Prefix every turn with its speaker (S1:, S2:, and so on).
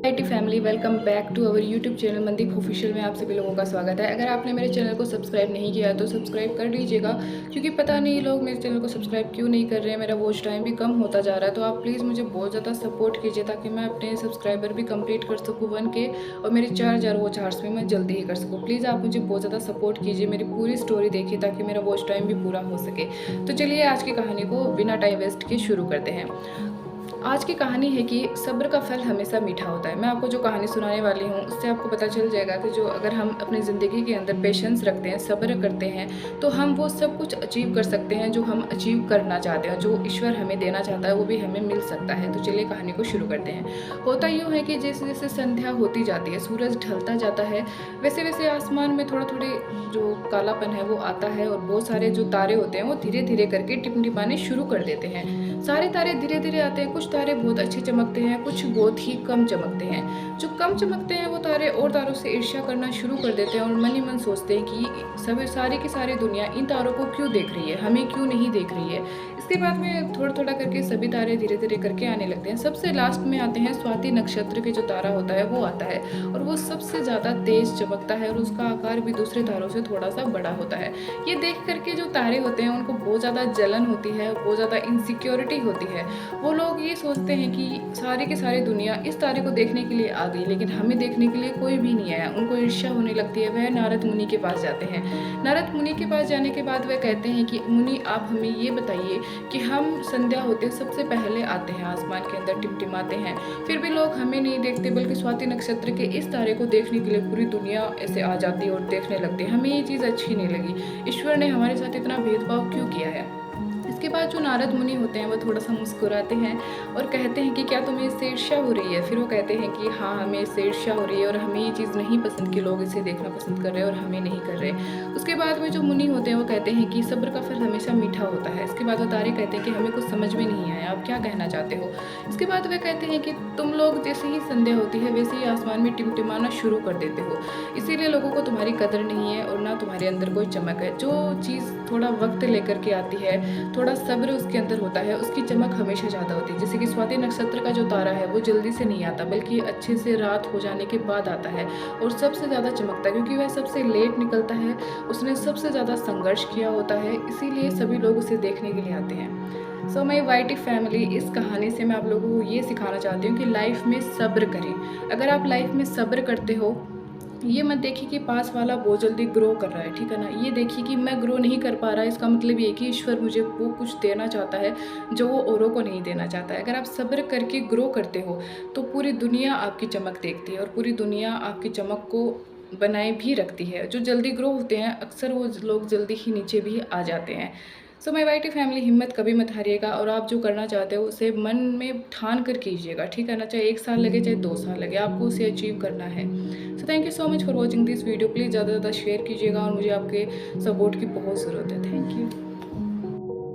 S1: T family, welcome back to our YouTube channel Mandeep official में आप सभी लोगों का स्वागत है। अगर आपने मेरे चैनल को सब्सक्राइब नहीं किया है तो सब्सक्राइब कर लीजिएगा, क्योंकि पता नहीं लोग मेरे चैनल को सब्सक्राइब क्यों नहीं कर रहे हैं। मेरा वॉच टाइम भी कम होता जा रहा है, तो आप प्लीज़ मुझे बहुत ज़्यादा सपोर्ट कीजिए ताकि मैं अपने सब्सक्राइबर भी कंप्लीट कर सकूँ 1K और मेरे 4000 वॉच आवर्स में मैं जल्दी ही कर सकूँ। प्लीज़ आप मुझे बहुत ज़्यादा सपोर्ट कीजिए, मेरी पूरी स्टोरी देखिए ताकि मेरा वॉच टाइम भी पूरा हो सके। तो चलिए आज की कहानी को बिना टाइम वेस्ट के शुरू करते हैं। आज की कहानी है कि सब्र का फल हमेशा मीठा होता है। मैं आपको जो कहानी सुनाने वाली हूँ उससे आपको पता चल जाएगा कि जो अगर हम अपनी ज़िंदगी के अंदर पेशेंस रखते हैं, सब्र करते हैं, तो हम वो सब कुछ अचीव कर सकते हैं जो हम अचीव करना चाहते हैं। जो ईश्वर हमें देना चाहता है वो भी हमें मिल सकता है। तो चलिए कहानी को शुरू करते हैं। होता यूँ है कि जैसे जैसे संध्या होती जाती है, सूरज ढलता जाता है, वैसे वैसे आसमान में थोड़ा थोड़े जो कालापन है वो आता है और बहुत सारे जो तारे होते हैं वो धीरे धीरे करके टिमटिमाने शुरू कर देते हैं। सारे तारे धीरे धीरे आते हैं। कुछ तारे बहुत अच्छे चमकते हैं, कुछ बहुत ही कम चमकते हैं। जो कम चमकते हैं वो तारे और तारों से ईर्ष्या करना शुरू कर देते हैं और मन ही मन सोचते हैं कि सभी सारी की सारी दुनिया इन तारों को क्यों देख रही है, हमें क्यों नहीं देख रही है। इसके बाद में थोड़ा थोड़ा करके सभी तारे धीरे धीरे करके आने लगते हैं। सबसे लास्ट में आते हैं स्वाति नक्षत्र के जो तारा होता है वो आता है और वो सबसे ज़्यादा तेज चमकता है और उसका आकार भी दूसरे तारों से थोड़ा सा बड़ा होता है। ये देख करके जो तारे होते हैं उनको बहुत ज़्यादा जलन होती है, बहुत ज़्यादा इनसिक्योरिटी होती है। वो लोग ये सोचते हैं कि सारी की सारी दुनिया इस तारे को देखने के लिए आ गई, लेकिन हमें देखने के लिए कोई भी नहीं आया। उनको ईर्ष्या होने लगती है। वह नारद मुनि के पास जाते हैं। नारद मुनि के पास जाने के बाद वह कहते हैं कि मुनि, आप हमें ये बताइए कि हम संध्या होते सबसे पहले आते हैं, आसमान के अंदर टिमटिमाते हैं, फिर भी लोग हमें नहीं देखते, बल्कि स्वाति नक्षत्र के इस तारे को देखने के लिए पूरी दुनिया ऐसे आ जाती है और देखने लगती है। हमें ये चीज़ अच्छी नहीं लगी। ईश्वर ने हमारे साथ इतना भेदभाव क्यों किया है। इसके बाद जो नारद मुनि होते हैं वो थोड़ा सा मुस्कुराते हैं और कहते हैं कि क्या तुम्हें इससे ईर्ष्या हो रही है। फिर वो कहते हैं कि हाँ, हमें इससे ईर्ष्या हो रही है और हमें ये चीज़ नहीं पसंद कि लोग इसे देखना पसंद कर रहे हैं और हमें नहीं कर रहे। उसके बाद में जो मुनि होते हैं वो कहते हैं कि सब्र का फल हमेशा मीठा होता है। इसके बाद वो तारे कहते हैं कि हमें कुछ समझ में नहीं आया, आप क्या कहना चाहते हो। इसके बाद वे कहते हैं कि तुम लोग जैसे ही संध्या होती है वैसे ही आसमान में टिमटिमाना शुरू कर देते हो, इसीलिए लोगों को तुम्हारी कदर नहीं है और ना तुम्हारे अंदर कोई चमक है। जो चीज़ थोड़ा वक्त लेकर के आती है, थोड़ा सब्र उसके अंदर होता है, उसकी चमक हमेशा ज़्यादा होती है। जैसे कि स्वाति नक्षत्र का जो तारा है वो जल्दी से नहीं आता, बल्कि अच्छे से रात हो जाने के बाद आता है और सबसे ज़्यादा चमकता है, क्योंकि वह सबसे लेट निकलता है, उसने सबसे ज़्यादा संघर्ष किया होता है, इसीलिए सभी लोग उसे देखने के लिए आते हैं। सो माई वाईटी फैमिली, इस कहानी से मैं आप लोगों को ये सिखाना चाहती हूँ कि लाइफ में सब्र करें। अगर आप लाइफ में सब्र करते हो, ये मत देखिए कि पास वाला बहुत जल्दी ग्रो कर रहा है, ठीक है ना। ये देखिए कि मैं ग्रो नहीं कर पा रहा, इसका मतलब ये कि ईश्वर मुझे वो कुछ देना चाहता है जो वो औरों को नहीं देना चाहता है। अगर आप सब्र करके ग्रो करते हो तो पूरी दुनिया आपकी चमक देखती है और पूरी दुनिया आपकी चमक को बनाए भी रखती है। जो जल्दी ग्रो होते हैं अक्सर वो लोग जल्दी ही नीचे भी आ जाते हैं। सो माई वाईटी फैमिली, हिम्मत कभी मत हारिएगा और आप जो करना चाहते हो उसे मन में ठान कर कीजिएगा, ठीक है ना। चाहे 1 साल लगे, चाहे 2 साल लगे, आपको उसे अचीव करना है। So thank you so much for watching this video. Please ज़्यादा से ज़्यादा शेयर कीजिएगा और मुझे आपके सपोर्ट की बहुत ज़रूरत है। Thank you.